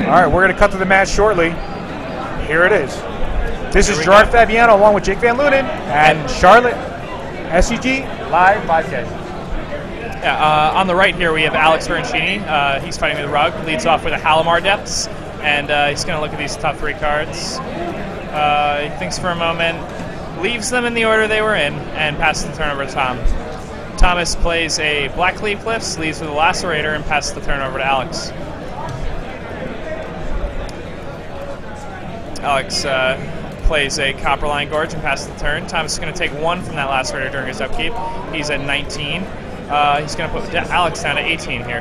All right, we're going to cut to the match shortly. Here it is. This is Gerard Fabiano along with Jake Van Lunen and Charlotte SCG Live Podcast. Yeah, on the right here we have Alex Bertoncini. He's fighting with Rug. Leads off with a Halimar Depths, and he's going to look at these top 3 cards. He thinks for a moment, leaves them in the order they were in, and passes the turn over to Tom. Thomas plays a Black Cleave Cliffs, leads with a Lacerator, and passes the turn over to Alex. Alex plays a Copperline Gorge and passes the turn. Thomas is going to take 1 from that Lacerator during his upkeep. He's at 19. He's going to put Alex down to 18 here.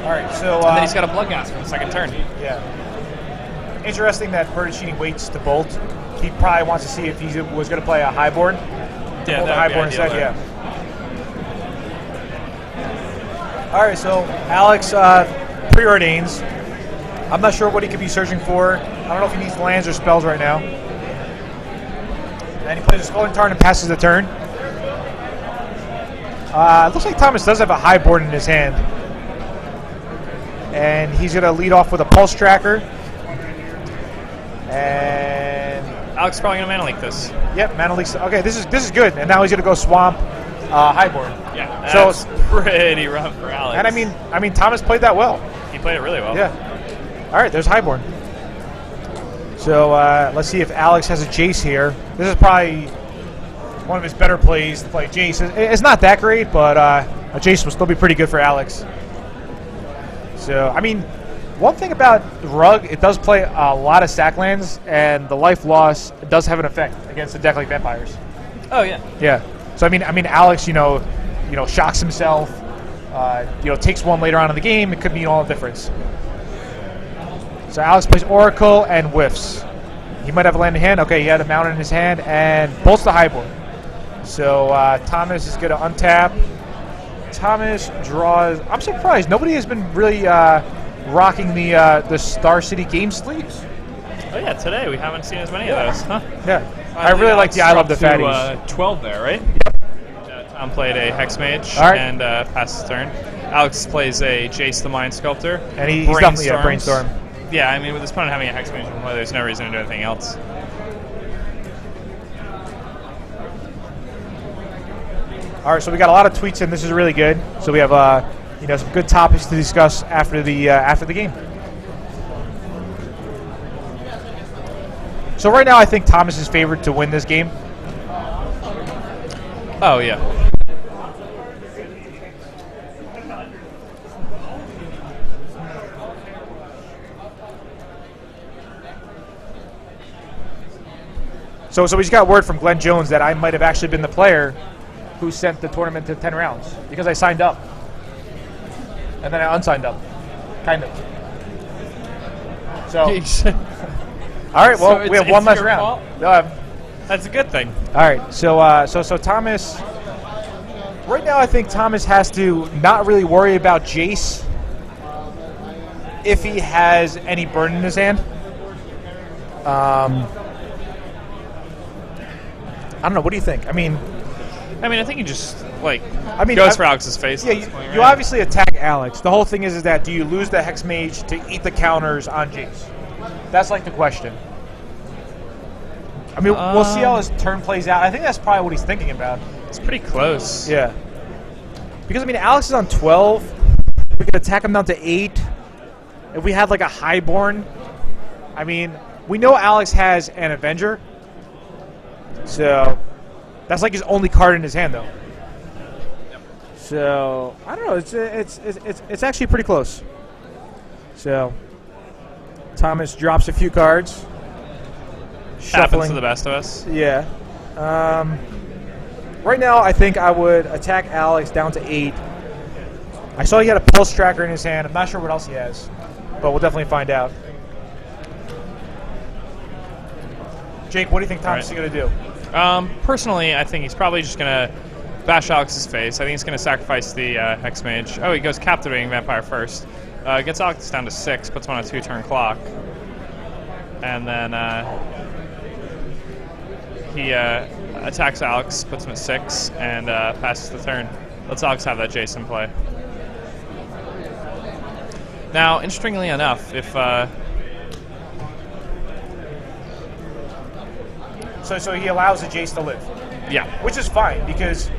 All right, so... and then he's got a Bloodghast for the second turn. Yeah. Interesting that Bertoncini waits to bolt. He probably wants to see if he was going to play a highboard. Yeah, the highboard instead, yeah. All right, so Alex preordains. I'm not sure what he could be searching for. I don't know if he needs lands or spells right now. And he plays a Scalding Tarn and passes the turn. It looks like Thomas does have a highboard in his hand. And he's going to lead off with a Pulse Tracker. And Alex is probably going to Mana Leak this. Yep, Mana Leak. Okay, this is good. And now he's going to go Swamp highboard. Yeah, that's pretty rough for Alex. And I mean, Thomas played that well. He played it really well. Yeah. All right, there's highboard. So let's see if Alex has a Jace here. This is probably one of his better plays to play Jace. It's not that great, but a Jace will still be pretty good for Alex. So, I mean, one thing about Rug, it does play a lot of stack lands, and the life loss does have an effect against a deck like Vampires. Oh, yeah. Yeah. So, I mean, Alex, shocks himself, takes 1 later on in the game. It could mean all the difference. So Alex plays Oracle and whiffs. He might have a land in hand. Okay, he had a mountain in his hand and bolts the highboard. So Thomas is going to untap. Thomas draws. I'm surprised. Nobody has been really rocking the Star City game sleeves. Oh, yeah, today we haven't seen as many of those, huh? Yeah. I really like the I Love the Fatties. 12 there, right? Yep. Tom played a Hex Mage and passes the turn. Alex plays a Jace the Mind Sculptor. And he's definitely a Brainstorm. Yeah, I mean, with his opponent having a Hex Mage, there's no reason to do anything else. All right, so we got a lot of tweets in. This is really good. So we have some good topics to discuss after the game. So right now, I think Thomas is favored to win this game. Oh yeah. So we just got word from Glenn Jones that I might have actually been the player who sent the tournament to 10 rounds because I signed up. And then I unsigned up. Kind of. So. All right, well, so we have one less round. That's a good thing. All right, so Thomas. Right now, I think Thomas has to not really worry about Jace if he has any burn in his hand. I don't know. What do you think? I mean, I think he just goes for Alex's face. Yeah, you obviously attack Alex. The whole thing is that do you lose the Hex Mage to eat the counters on Jace? That's like the question. I mean, we'll see how his turn plays out. I think that's probably what he's thinking about. It's pretty close. Yeah. Because, I mean, Alex is on 12. We could attack him down to 8. If we had, like, a Highborn. I mean, we know Alex has an Avenger. So, that's like his only card in his hand, though. Yep. So, I don't know. It's actually pretty close. So, Thomas drops a few cards. Happens to the best of us. Yeah. Right now, I think I would attack Alex down to 8. I saw he had a Pulse Tracker in his hand. I'm not sure what else he has, but we'll definitely find out. Jake, what do you think Thomas is going to do? Personally, I think he's probably just going to bash Alex's face. I think he's going to sacrifice the Hex Mage. Oh, he goes Captivating Vampire first. Gets Alex down to 6, puts him on a 2-turn clock. And then he attacks Alex, puts him at 6, and passes the turn. Lets Alex have that Jason play. Now, interestingly enough, if so he allows the Jace to live, yeah, which is fine because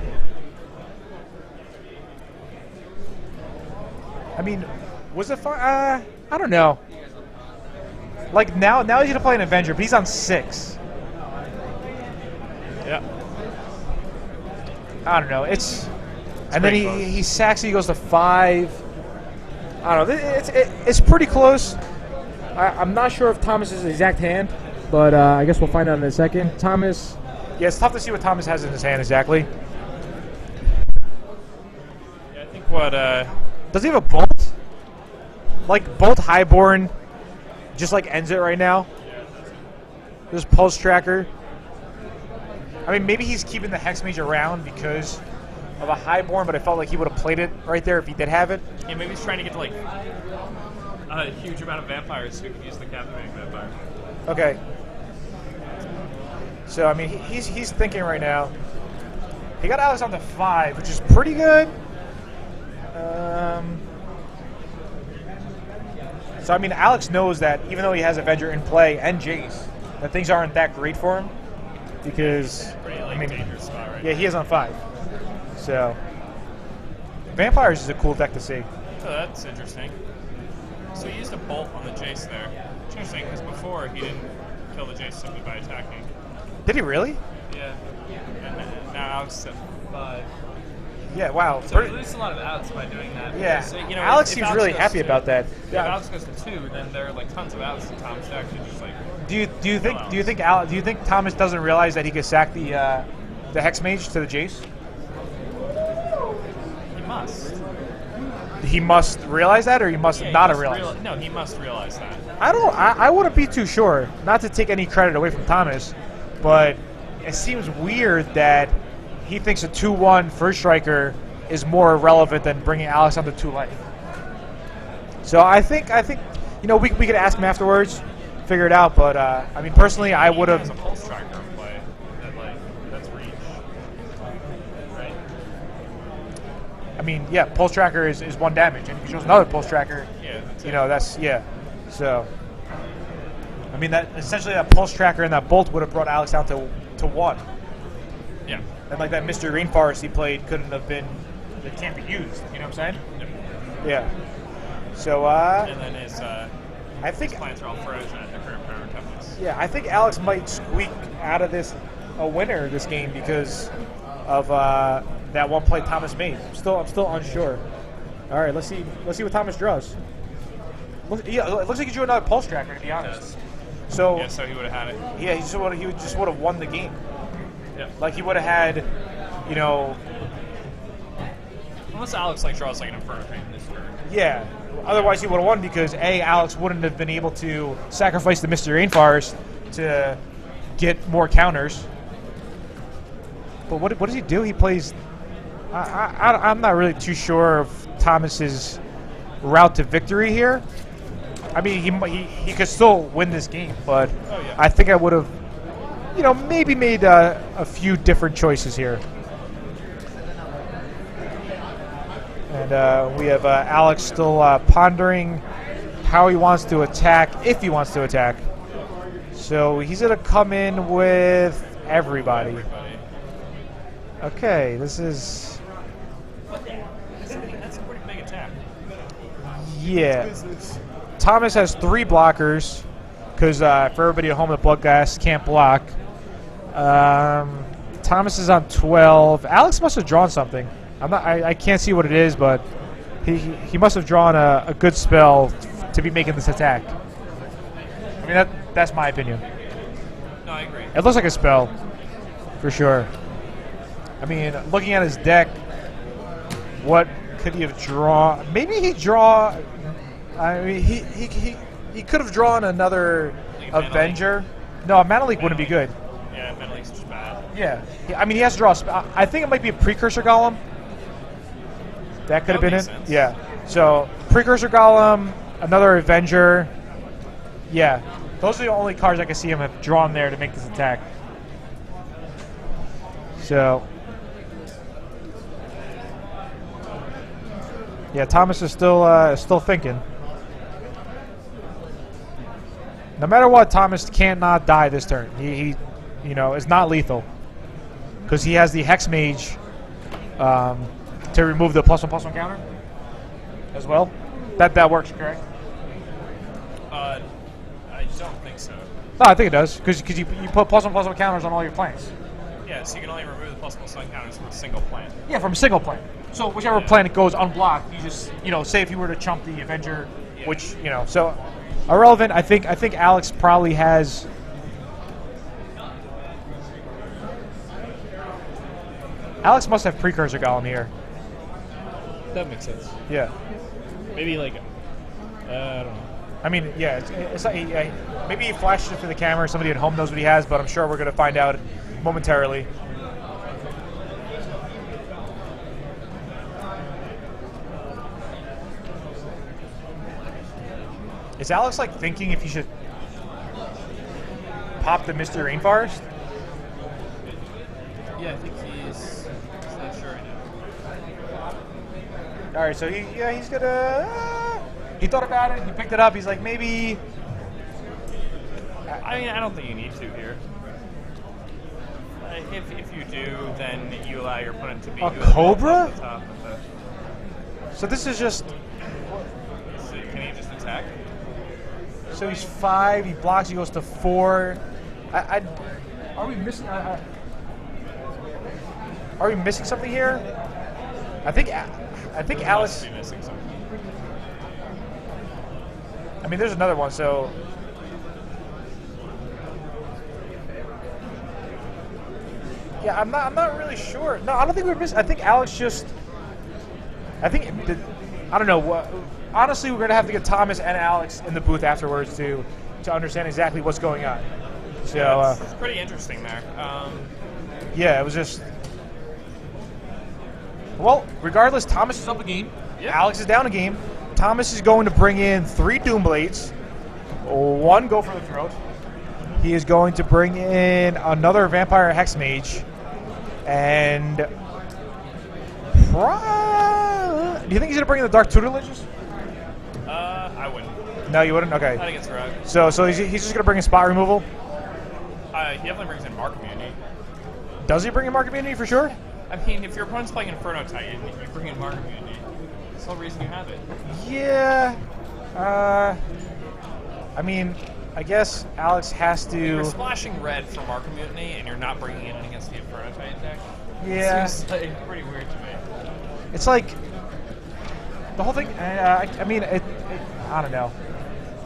I mean, was it fine? I don't know. Like now he's gonna play an Avenger, but he's on 6. yeah. I don't know. And then he sacks it. He goes to 5. I don't know. It's pretty close. I'm not sure if Thomas's exact hand, but I guess we'll find out in a second. Thomas. Yeah, it's tough to see what Thomas has in his hand exactly. Yeah, I think what does he have a bolt? Like bolt highborn, just like ends it right now. There's pulse tracker. I mean, maybe he's keeping the Hex Mage around because of a highborn, but I felt like he would have played it right there if he did have it. Yeah, maybe he's trying to get to like a huge amount of vampires who can use the captivating vampire. Okay. So I mean, he's thinking right now. He got Alex on the 5, which is pretty good. So I mean, Alex knows that even though he has Avenger in play and Jace, that things aren't that great for him because Pretty like, I mean, dangerous spot right yeah, he is on 5. So Vampires is a cool deck to see. Oh, that's interesting. So he used a bolt on the Jace there. It's interesting because before he didn't kill the Jace simply by attacking. Did he really? Yeah. And now Alex is at 5. Yeah. Wow. So he loses a lot of outs by doing that. Yeah. Because, you know, Alex if seems Alex really goes happy to- about that. Yeah, if Alex goes to 2, then there are like tons of outs, and Tom's deck should just like. Do you think Thomas doesn't realize that he could sack the Hex Mage to the Jace? He must. He must realize that, or he must not have realized. No, he must realize that. I wouldn't be too sure. Not to take any credit away from Thomas, but it seems weird that he thinks a 2/1 first striker is more relevant than bringing Alex onto 2 life. So I think you know we could ask him afterwards, figure it out. But I mean personally, I would have. There's a pulse tracker in play that's reach, right? I mean, yeah, pulse tracker is 1 damage, and if he shows another pulse tracker, Yeah. you know that's yeah. So I mean that essentially that pulse tracker and that bolt would have brought Alex down to 1. Yeah. And like that Mr. Rainforest he played couldn't have been, it can't be used. You know what I'm saying? Yeah. So And then his I think plants are all frozen at the current power toughness. yeah, I think Alex might squeak out of this a winner this game because of that one play Thomas made. I'm still unsure. All right, let's see what Thomas draws. It looks like he drew another pulse tracker to be honest. So Yeah, so he would have had it. yeah, he just would have won the game. Yeah. Like he would have had, you know, Unless Alex like draws like an Inferno Pain this turn. yeah. Otherwise, he would have won because Alex wouldn't have been able to sacrifice the Mr. Rainforest to get more counters. But what does he do? He plays. I'm not really too sure of Thomas's route to victory here. I mean, he could still win this game, but Oh, yeah. I think I would have, you know, maybe made a few different choices here. And we have Alex still pondering how he wants to attack, if he wants to attack. So he's going to come in with everybody. Okay, this is... That's a pretty big attack. Yeah. Thomas has 3 blockers, because for everybody at home, the Bloodghast can't block. Thomas is on 12. Alex must have drawn something. I can't see what it is, but he must have drawn a good spell to be making this attack. I mean that's my opinion. No, I agree. It looks like a spell, for sure. I mean, looking at his deck, what could he have drawn? Maybe he draw. I mean, he could have drawn another Like a Avenger. No, a Mana Leak wouldn't be good. Yeah, Mana Leak's just bad. Yeah, I mean he has to draw. I think it might be a Precursor Golem. That could have been That it. would make sense. Yeah. So Precursor Golem, another Avenger. Yeah, those are the only cards I can see him have drawn there to make this attack. So yeah, Thomas is still thinking. No matter what, Thomas cannot die this turn. He you know, is not lethal because he has the Hex Mage to remove the +1/+1 counter as well. That works, correct? I don't think so. No, I think it does because you put +1/+1 counters on all your plants. Yeah, so you can only remove the +1/+1 counters from a single plant. Yeah, from a single plant. So whichever planet goes unblocked, you just, you know, say if you were to chump the Avenger, which, you know, so irrelevant. I think Alex probably has. Alex must have precursor golem here. That makes sense. Yeah. Maybe like, I don't know. I mean, yeah, it's like maybe he flashes it for the camera. Somebody at home knows what he has, but I'm sure we're going to find out momentarily. Is Alex like thinking if he should pop the Misty Rainforest? Yeah, I think he's not sure right now. All right, so he's gonna. He thought about it. He picked it up. He's like, maybe. I mean, I don't think you need to here. If you do, then you allow your opponent to be A Cobra? off the top of the, So this is just. so can he just attack? So he's 5. He blocks. He goes to 4. Are we missing? Are we missing something here? I think Alex. Must be missing something. I mean, there's another one. So. Yeah, I'm not really sure. No, I don't think we're missing. I think Alex just. I don't know. Honestly, we're gonna have to get Thomas and Alex in the booth afterwards to understand exactly what's going on. So It's pretty interesting there. yeah, it was just. Well, regardless, Thomas is up a game. Yeah. Alex is down a game. Thomas is going to bring in 3 Doomblades, 1 Go for the Throat. He is going to bring in another Vampire Hex Mage, and do you think he's going to bring in the Dark Tutelages? I wouldn't. No, you wouldn't? Okay. Not against Rogue. So he's just going to bring in Spot Removal? He definitely brings in Mark Immunity. Does he bring in Mark Immunity for sure? I mean, if your opponent's playing Inferno Titan, you bring in Mark Immunity. That's the whole reason you have it. Yeah. I mean, I guess Alex has to. You're splashing red for Mark Immunity, and you're not bringing it in against the Inferno Titan deck. Yeah. It seems like pretty weird to me. It's like the whole thing. I mean, I don't know.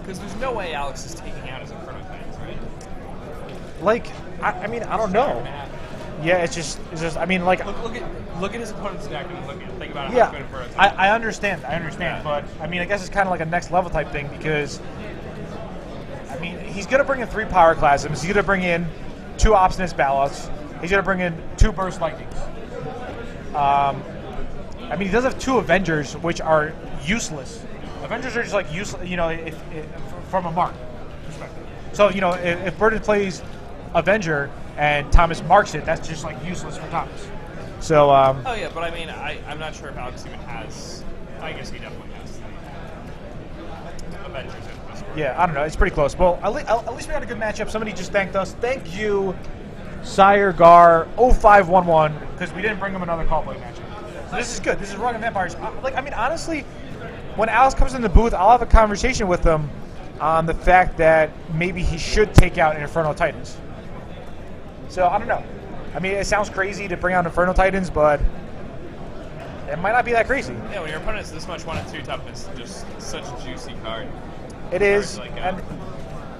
Because there's no way Alex is taking out his Inferno Titans, right? Like, I mean, I don't know. Yeah, it's just. I mean, like. Look at his opponent's deck and think about how Yeah, good Inferno Titan. I understand. Yeah. But I mean, I guess it's kind of like a next level type thing because. I mean, he's gonna bring in 3 Power Plasms. He's gonna bring in 2 Obstinate Ballots. He's gonna bring in 2 Burst Lightnings. I mean, he does have 2 Avengers, which are useless. Avengers are just like useless, you know, if from a mark perspective. So, you know, if Burden plays Avenger and Thomas marks it, that's just like useless for Thomas. So, Oh yeah, but I mean, I'm not sure if Alex even has. I guess he definitely has the Avengers in this one. yeah, I don't know. It's pretty close. Well, at least we had a good matchup. Somebody just thanked us. Thank you, Sire Gar 0511, because we didn't bring him another call play matchup. So this is good. This is Rogue and Vampires. I mean, honestly, when Alex comes in the booth, I'll have a conversation with him on the fact that maybe he should take out Inferno Titans. So I don't know. I mean, it sounds crazy to bring out Inferno Titans, but it might not be that crazy. Yeah, when your opponent's this much 1 and 2 toughness, just such a juicy card. It is, Like, and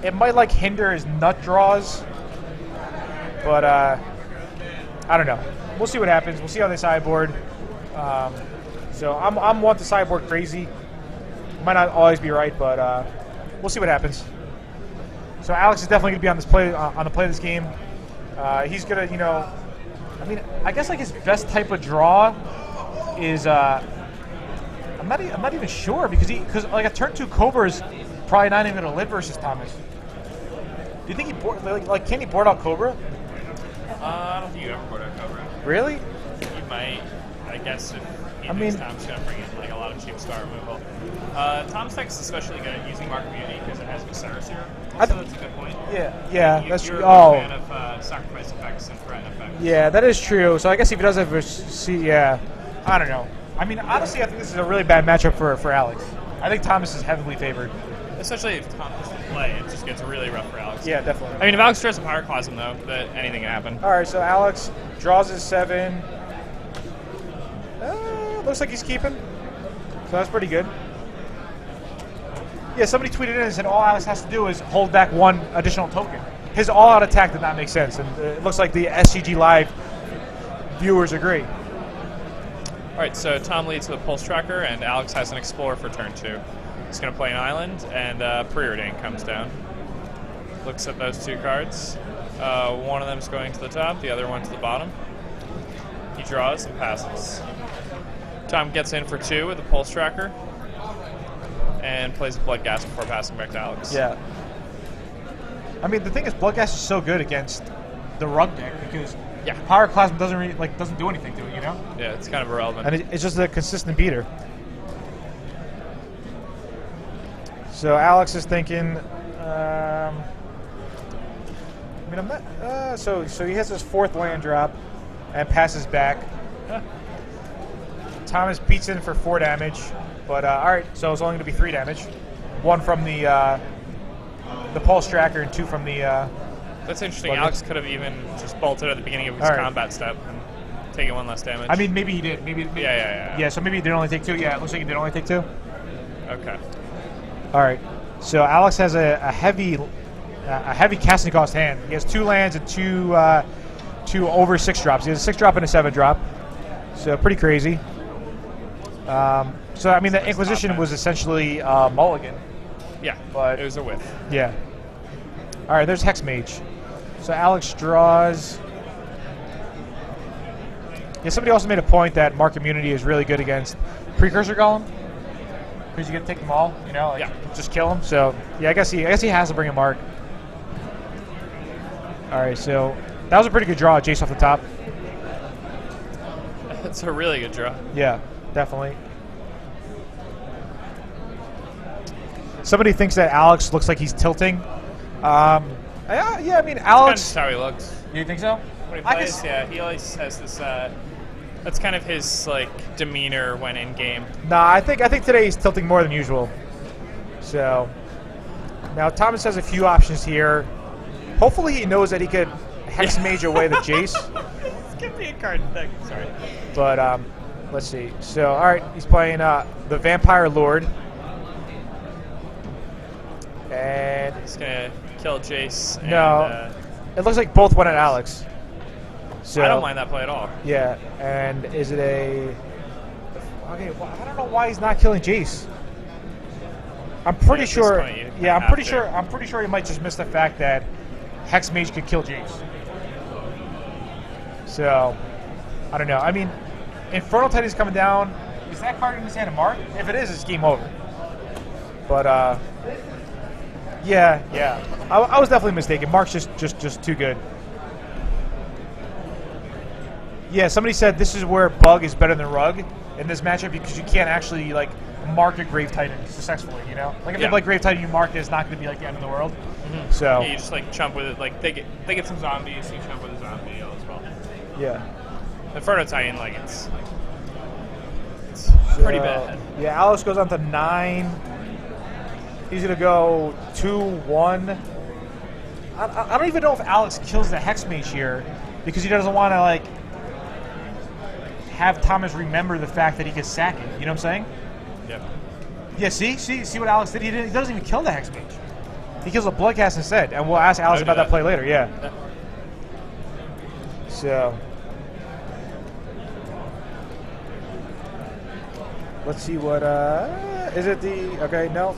it might like hinder his nut draws, but I don't know. We'll see what happens. We'll see how they sideboard. So I'm one to sideboard crazy. Might not always be right, but we'll see what happens. So Alex is definitely gonna be on this play on the play of this game. He's gonna, you know, I mean, I guess like his best type of draw is I'm not even sure because like a turn 2 Cobra is probably not even a lit versus Thomas. Do you think he like can he board out Cobra? I don't think you ever board out Cobra. Really? You might, I guess, if He I thinks mean- Tom's going to bring in like a lot of cheap star removal. Tom's deck's especially good at using Mark Community because it has Viserys here. So that's a good point. Yeah, You're true. a Oh, fan of sacrifice effects and threat effects. yeah, that is true. So I guess if he does have yeah, I don't know. I mean, honestly, I think this is a really bad matchup for Alex. I think Thomas is heavily favored. Especially if Tom doesn't play, it just gets really rough for Alex. Yeah, definitely. I mean, if Alex draws a Pyroclasm, though, that anything can happen. All right, so Alex draws his 7. Looks like he's keeping. So that's pretty good. Yeah, somebody tweeted in and said all Alex has to do is hold back 1 additional token. His all-out attack did not make sense, and it looks like the SCG Live viewers agree. All right, so Tom leads with a Pulse Tracker, and Alex has an Explorer for turn 2. He's going to play an island, and Preordain comes down. Looks at those 2 cards. One of them is going to the top, the other one to the bottom. He draws and passes. Tom gets in for 2 with a Pulse Tracker, and plays a Bloodghast before passing back to Alex. Yeah. I mean, the thing is, Bloodghast is so good against the Rug deck because Pyroclasm doesn't really, doesn't do anything to it, you know? Yeah, it's kind of irrelevant. And it's just a consistent beater. So Alex is thinking. I mean, I'm not. So he has his 4th land drop and passes back. Thomas beats in for 4 damage, but all right. So it's only going to be 3 damage. 1 from the Pulse Tracker and 2 from the. That's interesting. Alex could have even just bolted at the beginning of his combat step and taken 1 less damage. I mean, maybe he did. Maybe. Yeah. Yeah. So maybe he did only take 2. Yeah, it looks like he did only take 2. Okay. All right. So Alex has a heavy casting cost hand. He has 2 lands and 2 over 6 drops. He has a 6 drop and a 7 drop. So pretty crazy. So I mean, the Inquisition was essentially mulligan. Yeah, but it was a whiff. Yeah. All right. There's Hex Mage. So Alex draws. Yeah. Somebody also made a point that Mark Immunity is really good against Precursor Golem. Because you get to take them all, you know, just kill them. So yeah, I guess he has to bring a Mark. All right, so that was a pretty good draw, Jace off the top. That's a really good draw. Yeah, definitely. Somebody thinks that Alex looks like he's tilting. Yeah, I mean Alex. That's kind of how he looks. You think so? When he plays, yeah, he always has this. That's kind of his demeanor when in game. Nah, I think today he's tilting more than usual. So now Thomas has a few options here. Hopefully he knows that he could Hex Mage away the Jace. Give me a card deck. Sorry. But let's see. So all right, he's playing the Vampire Lord, and he's gonna kill Jace. And, no, it looks like both went at Alex. So, I don't mind that play at all. Yeah, and is it a... Okay, well, I don't know why he's not killing Jace. I'm pretty sure... Yeah, I'm pretty sure he might just miss the fact that Hex Mage could kill Jace. So, I don't know. I mean, Infernal Titan's coming down. Is that card in his hand a Mark? If it is, it's game over. But, yeah. I was definitely mistaken. Mark's just too good. Yeah, somebody said this is where Bug is better than Rug in this matchup because you can't actually mark a Grave Titan successfully. You know, if you Grave Titan, you mark it, it's not going to be the end of the world. Mm-hmm. So yeah, you just chump with it. They get some zombies, you chump with a zombie as well. Yeah, Inferno Titan it's pretty bad. Yeah, Alex goes on to 9. He's gonna go 2-1. I don't even know if Alex kills the Hex Mage here because he doesn't want to have Thomas remember the fact that he could sack it. You know what I'm saying? Yep. Yeah, see what Alex did? He doesn't even kill the Hex Mage. He kills a Bloodcast instead, and we'll ask Alex about that play later, yeah. So, let's see what, is it okay, no.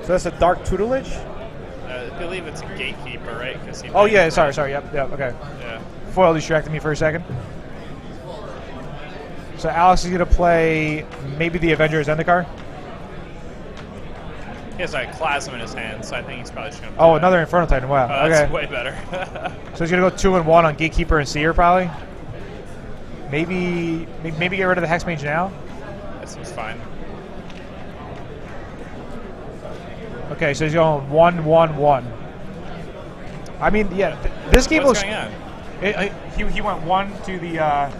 So that's a Dark Tutelage? I believe it's a Gatekeeper, right? Oh, yeah, sorry, yep, okay. Yeah. Foil distracted me for a second. So Alex is going to play maybe the Avengers Zendikar. He has Clasm in his hand, so I think he's probably just going to play another Inferno Titan, wow. That's way better. So he's going to go 2-1 on Gatekeeper and Seer, probably? Maybe get rid of the Hex Mage now. That seems fine. Okay, so he's going 1-1-1. I mean, yeah, this game What's looks. going on? He went one to the.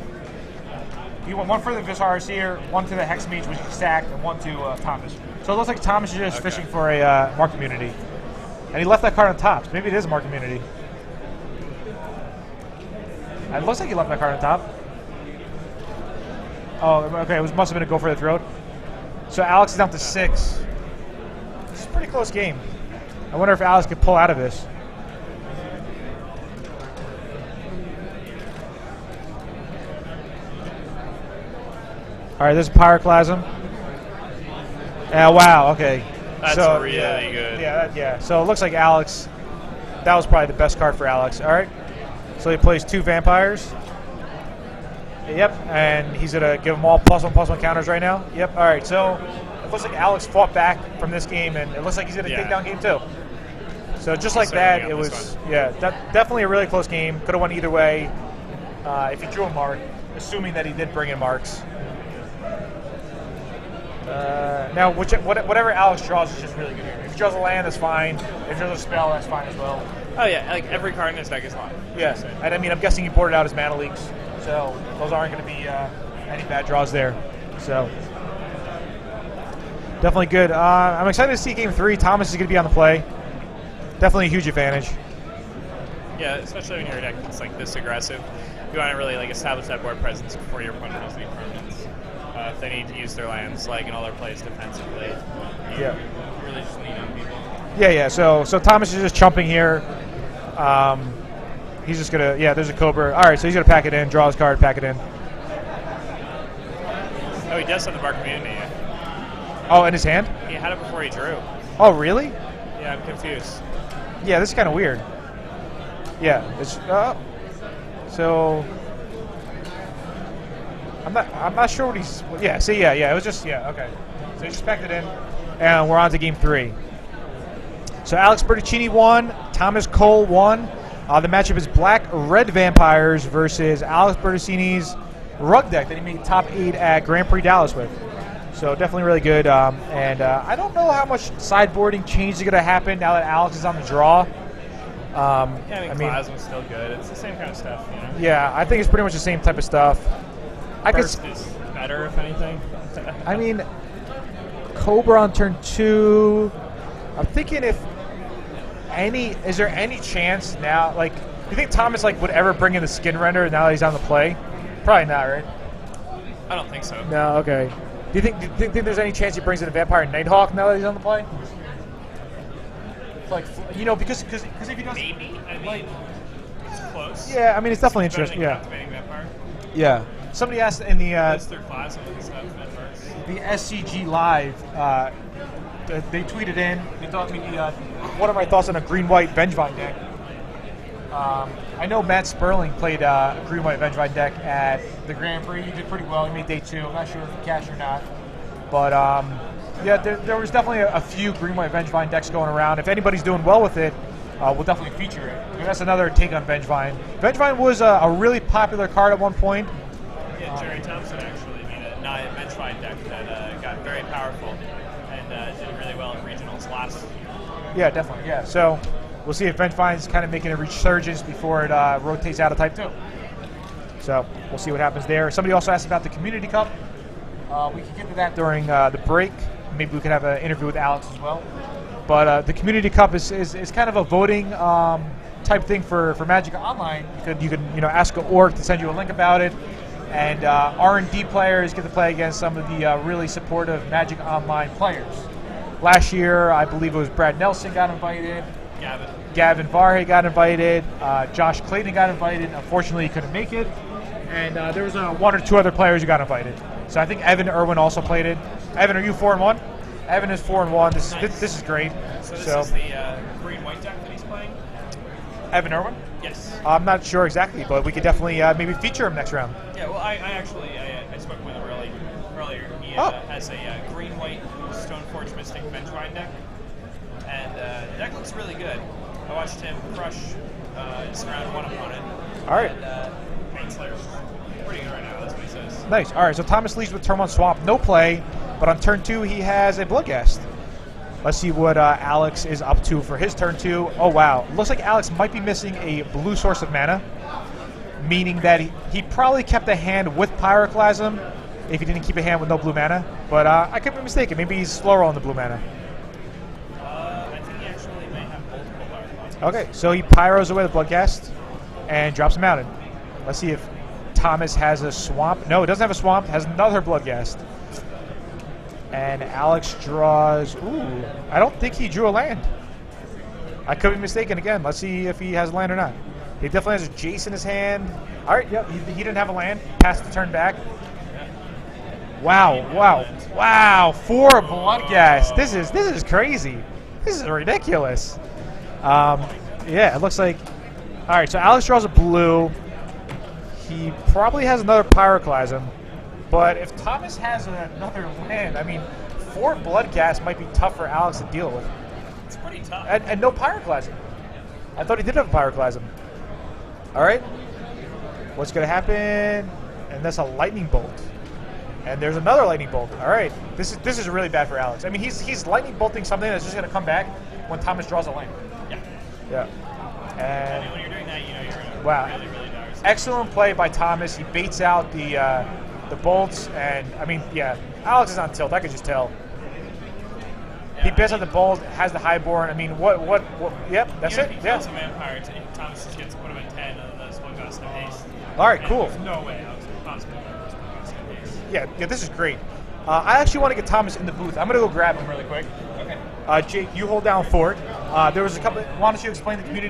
He went one for the Viscera Seer, one to the Hex Mage, which he sacked, and one to Thomas. So it looks like Thomas is just fishing for a Mark Immunity. And he left that card on top. So maybe it is Mark Immunity. It looks like he left that card on top. Oh, okay. It must have been a go for the throat. So Alex is down to 6. It's a pretty close game. I wonder if Alex could pull out of this. All right, this is Pyroclasm. Yeah, wow, okay. That's so, really good. Yeah. So it looks like Alex, that was probably the best card for Alex. All right. So he plays 2 vampires. Yep, and he's going to give them all +1/+1 counters right now. Yep, all right. So it looks like Alex fought back from this game, and it looks like he's going to take down game 2. So just like that, it was, definitely a really close game. Could have went either way if he drew a mark, assuming that he did bring in marks. Now, whatever Alex draws is just really good here. If he draws a land, that's fine. If he draws a spell, that's fine as well. Oh yeah, like every card in his deck is live. Yeah, and I mean, I'm guessing he boarded out his mana leaks, so those aren't going to be any bad draws there. So definitely good. I'm excited to see Game 3. Thomas is going to be on the play. Definitely a huge advantage. Yeah, especially when your deck is like this aggressive. You want to really like establish that board presence before your opponent has any permanents. If they need to use their lands, like in all their plays defensively, really just lean on people. Yeah. So Thomas is just chumping here. He's just gonna. Yeah, there's a Cobra. All right, so he's gonna pack it in, draw his card, pack it in. Oh, he does have the Mark Immunity. Oh, in his hand? He had it before he drew. Oh, really? Yeah, I'm confused. Yeah, this is kind of weird. Yeah, it's so. I'm not sure what he's. Yeah, see, yeah. It was just okay. So he just packed it in, and we're on to Game 3. So Alex Bertoncini won, Thomas Cole won. The matchup is Black-Red Vampires versus Alex Bertoncini's Rug deck that he made top 8 at Grand Prix Dallas with. So definitely really good. And I don't know how much sideboarding change is going to happen now that Alex is on the draw. I mean, Plasma's still good. It's the same kind of stuff, you know? Yeah, I think it's pretty much the same type of stuff. Burst is better, if anything. I mean, Cobra on turn 2. I'm thinking is there any chance now, like, do you think Thomas would ever bring in the Skin Render now that he's on the play? Probably not, right? I don't think so. No, okay. Do you think there's any chance he brings in a Vampire Nighthawk now that he's on the play? Like, because if he does, maybe. I mean, it's close. Yeah, I mean, it's definitely interesting. Yeah. Captivating Vampire. Yeah. Somebody asked in the through Plasma and stuff at first. The SCG Live, they tweeted in. They thought maybe one of my thoughts on a green-white Vengevine deck. I know Matt Sperling played a green-white Vengevine deck at the Grand Prix. He did pretty well. He made day 2. I'm not sure if he cashed or not. But, there was definitely a few green-white Vengevine decks going around. If anybody's doing well with it, we'll definitely feature it. I mean, that's another take on Vengevine. Vengevine was a really popular card at one point. Yeah, Jerry Thompson actually made a Vengevine deck that got very powerful and did really well in regionals last. Yeah, definitely. Yeah, so we'll see if Vengevine's kind of making a resurgence before it rotates out of Type 2. So we'll see what happens there. Somebody also asked about the Community Cup. We can get to that during the break. Maybe we could have an interview with Alex as well. But the Community Cup is kind of a voting type thing for Magic Online. You could ask an org to send you a link about it. And R&D players get to play against some of the really supportive Magic Online players. Last year, I believe it was Brad Nelson got invited. Gavin Varhey got invited. Josh Clayton got invited. Unfortunately, he couldn't make it. And there was 1 or 2 other players who got invited. So I think Evan Irwin also played it. Evan, are you 4-1? Evan is 4-1. This is great. So this is the green-white deck that he's playing? Evan Irwin? Yes. I'm not sure exactly, but we could definitely maybe feature him next round. Yeah, well, I actually spoke with him earlier. He has a green-white Stoneforge Mystic Vengevine deck, and the deck looks really good. I watched him crush his round 1 opponent. All right. And Painslayer. pretty good right now. That's what he says. Nice. All right, so Thomas leads with turn 1 swamp, no play, but on turn 2 he has a Bloodghast. Let's see what Alex is up to for his turn 2. Oh wow, looks like Alex might be missing a blue source of mana, meaning that he probably kept a hand with Pyroclasm if he didn't keep a hand with no blue mana. But I could be mistaken. Maybe he's slower on the blue mana. I think he actually may have multiple Pyroclasms. Okay, so he pyros away the Bloodghast and drops a mountain. Let's see if Thomas has a swamp. No, it doesn't have a swamp. It has another Bloodghast. And Alex draws... Ooh, I don't think he drew a land. I could be mistaken again. Let's see if he has a land or not. He definitely has a Jace in his hand. All right, yep, he didn't have a land. Passed the turn back. Wow, wow, wow! 4 Bloodghast. This is crazy. This is ridiculous. Yeah, it looks like... All right, so Alex draws a blue. He probably has another Pyroclasm. But if Thomas has another land, I mean, 4 Bloodghast might be tough for Alex to deal with. It's pretty tough. And no Pyroclasm. I thought he did have a Pyroclasm. All right. What's going to happen? And that's a Lightning Bolt. And there's another Lightning Bolt. All right. This is really bad for Alex. I mean, he's Lightning Bolting something that's just going to come back when Thomas draws a land. Yeah. Yeah. I mean, when you're doing that, you know you're in a Wow. really, really dire situation. Excellent play by Thomas. He baits out the bolts, and I mean, yeah, Alex is on tilt. I could just tell. He baits out the bolt, has the highborn. I mean, what? Yep, that's it. If he Yeah. kills a vampire, Thomas just gets to put him at 10, and then this one goes to haste. All right, And cool. There's no way Alex could possibly win this one goes to haste. Yeah, this is great. I actually want to get Thomas in the booth. I'm gonna go grab him really quick. Okay. Jake, you hold down fort. There was a couple. Why don't you explain the community?